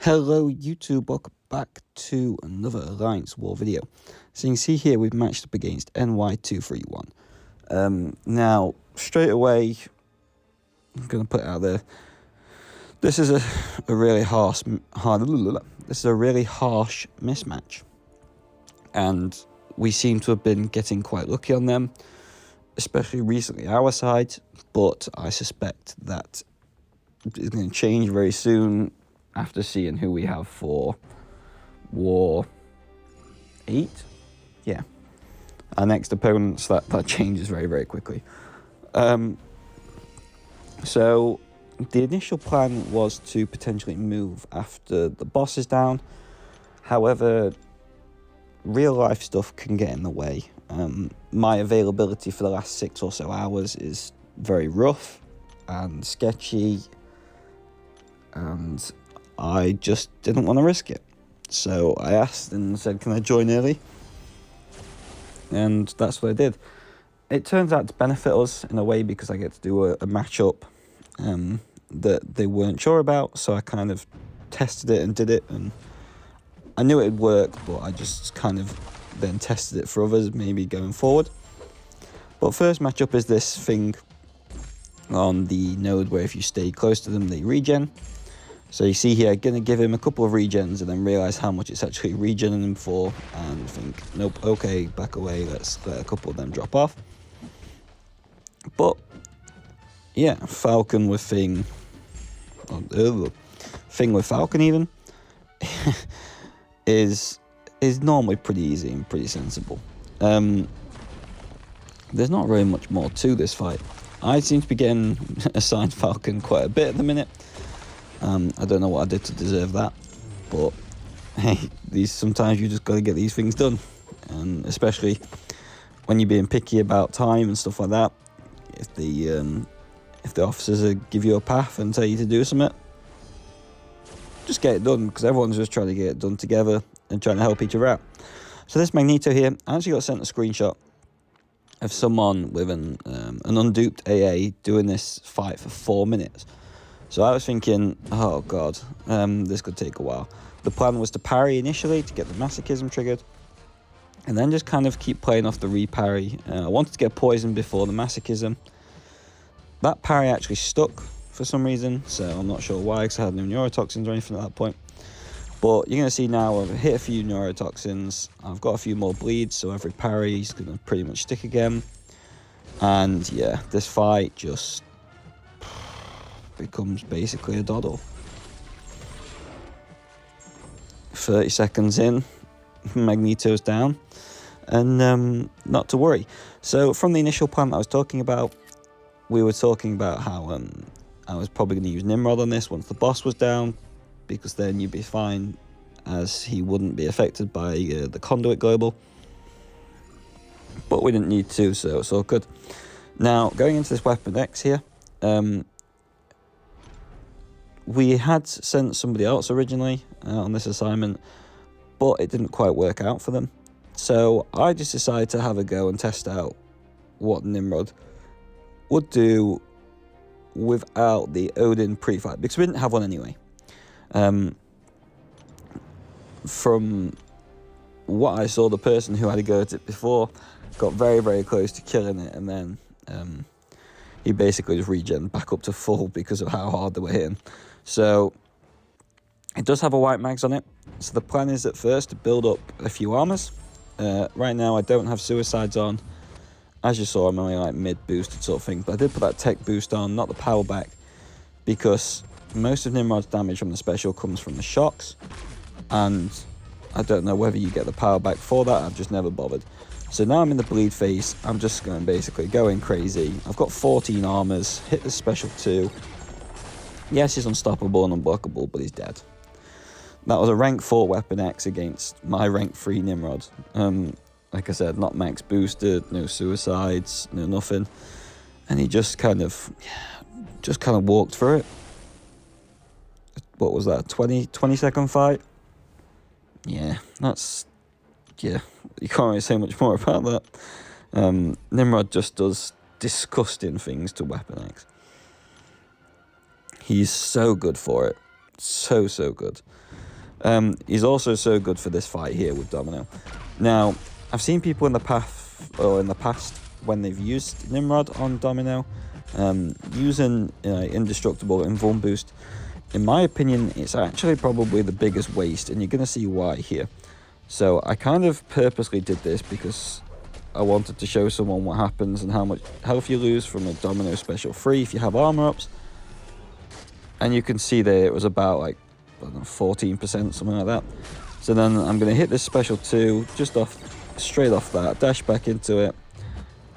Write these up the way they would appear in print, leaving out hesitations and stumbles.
Hello YouTube, welcome back to another Alliance War video. So you can see here we've matched up against NY231. Now, straight away, I'm going to put it out there, this is a really harsh mismatch. And we seem to have been getting quite lucky on them, especially recently our side, but I suspect that it's going to change very soon after seeing who we have for War 8. Yeah. Our next opponents, that changes very, very quickly. So the initial plan was to potentially move after the boss is down. However, real life stuff can get in the way. My availability for the last 6 or so hours is very rough and sketchy, and I just didn't want to risk it. So I asked and said, can I join early? And that's what I did. It turns out to benefit us in a way because I get to do a matchup that they weren't sure about. So I kind of tested it and did it. And I knew it'd work, but I just kind of then tested it for others, maybe going forward. But first matchup is this thing on the node where if you stay close to them, they regen. So you see here, going to give him a couple of regens and then realise how much it's actually regening him for and think, nope, okay, back away, let's let a couple of them drop off. But, yeah, Falcon with Thing, Thing with Falcon even, is normally pretty easy and pretty sensible. There's not really much more to this fight. I seem to be getting assigned Falcon quite a bit at the minute. I don't know what I did to deserve that, but hey, sometimes you just got to get these things done, and especially when you're being picky about time and stuff like that. If the officers give you a path and tell you to do something, just get it done, because everyone's just trying to get it done together and trying to help each other out. So this Magneto here, I actually got sent a screenshot of someone with an unduped AA doing this fight for 4 minutes. So I was thinking, oh god, this could take a while. The plan was to parry initially to get the masochism triggered, and then just kind of keep playing off the reparry. I wanted to get poisoned before the masochism. That parry actually stuck for some reason, so I'm not sure why, because I had no neurotoxins or anything at that point. But you're going to see now I've hit a few neurotoxins, I've got a few more bleeds, so every parry is going to pretty much stick again. And yeah, this fight just becomes basically a doddle. 30 seconds in, Magneto's down, and not to worry. So from the initial plan I was talking about, we were talking about how I was probably going to use Nimrod on this once the boss was down, because then you'd be fine, as he wouldn't be affected by the conduit global. But we didn't need to, so it's all good. Now, going into this Weapon X here, we had sent somebody else originally on this assignment, but it didn't quite work out for them. So I just decided to have a go and test out what Nimrod would do without the Odin pre-fight, because we didn't have one anyway. From what I saw, the person who had a go at it before got very, very close to killing it, and then he basically just regen back up to full because of how hard they were hitting. So it does have a white mags on it. So the plan is at first to build up a few armors. Right now I don't have suicides on. As you saw, I'm only like mid boosted sort of thing, but I did put that tech boost on, not the power back, because most of Nimrod's damage from the special comes from the shocks, and I don't know whether you get the power back for that. I've just never bothered. So now I'm in the bleed phase. I'm just going basically going crazy. I've got 14 armors, hit the special 2. Yes, he's unstoppable and unblockable, but he's dead. That was a rank 4 Weapon X against my rank 3 Nimrod. Like I said, not max boosted, no suicides, no nothing. And he just kind of walked through it. What was that, 20 second fight? Yeah, you can't really say much more about that. Nimrod just does disgusting things to Weapon X. He's so good for it. So good. He's also so good for this fight here with Domino. Now, I've seen people in the past when they've used Nimrod on Domino, using indestructible invuln boost. In my opinion, it's actually probably the biggest waste, and you're going to see why here. So I kind of purposely did this because I wanted to show someone what happens and how much health you lose from a Domino special 3 if you have armor ups. And you can see there it was about like, I don't know, 14%, something like that. So then I'm going to hit this special 2 just straight off that, dash back into it,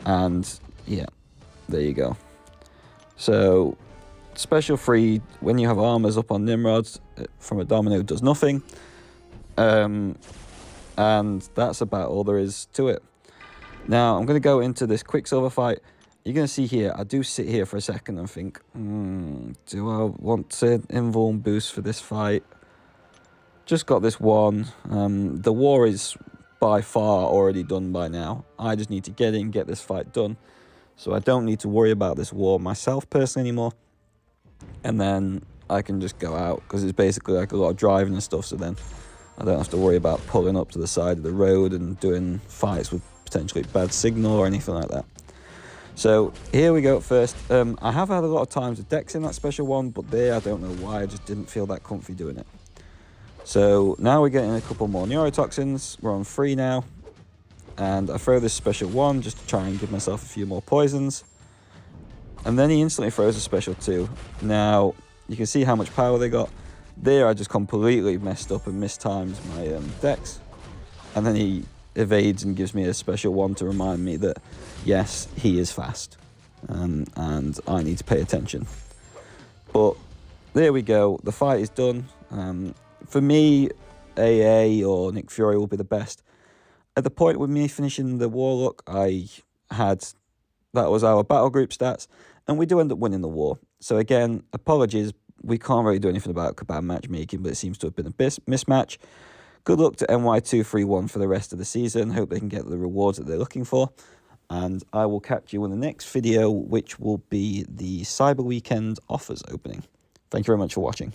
and yeah, there you go. So special 3 when you have armors up on Nimrods from a Domino does nothing, and that's about all there is to it. Now I'm going to go into this Quicksilver fight. You're going to see here, I do sit here for a second and think, do I want to invuln boost for this fight? Just got this one. The war is by far already done by now. I just need to get in, get this fight done. So I don't need to worry about this war myself personally anymore. And then I can just go out, because it's basically like a lot of driving and stuff, so then I don't have to worry about pulling up to the side of the road and doing fights with potentially bad signal or anything like that. So here we go first. I have had a lot of times with Dex in that special one, but there I don't know why, I just didn't feel that comfy doing it. So now we're getting a couple more neurotoxins. We're on 3 now, and I throw this special 1 just to try and give myself a few more poisons, and then he instantly throws a special 2. Now you can see how much power they got there. I just completely messed up and mistimed my Dex, and then he evades and gives me a special 1 to remind me that yes, he is fast, and I need to pay attention. But there we go, the fight is done. For me, AA or Nick Fury will be the best. At the point with me finishing the Warlock, that was our battle group stats, and we do end up winning the war. So again, apologies, we can't really do anything about Kabam matchmaking, but it seems to have been a mismatch. Good luck to NY231 for the rest of the season. Hope they can get the rewards that they're looking for. And I will catch you in the next video, which will be the Cyber Weekend offers opening. Thank you very much for watching.